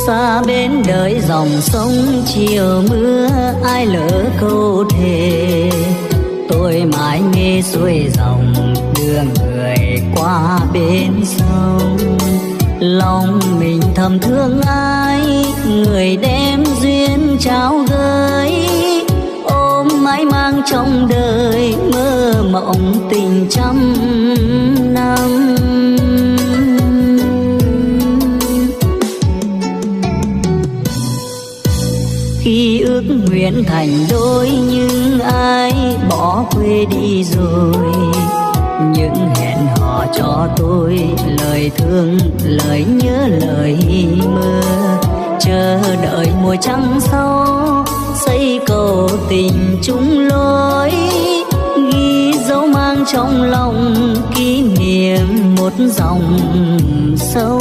Xa bên đời dòng sông chiều mưa ai lỡ câu thề, tôi mãi nghe xuôi dòng đưa người qua bên sông. Lòng mình thầm thương ai, người đem duyên trao gửi, ôm mãi mang trong đời mơ mộng tình trăm năm. Khi ước nguyện thành đôi nhưng ai bỏ quê đi rồi, những hẹn hò cho tôi lời thương lời nhớ lời mơ, chờ đợi mùa trăng sau xây cầu tình chung lối, ghi dấu mang trong lòng kỷ niệm một dòng sông.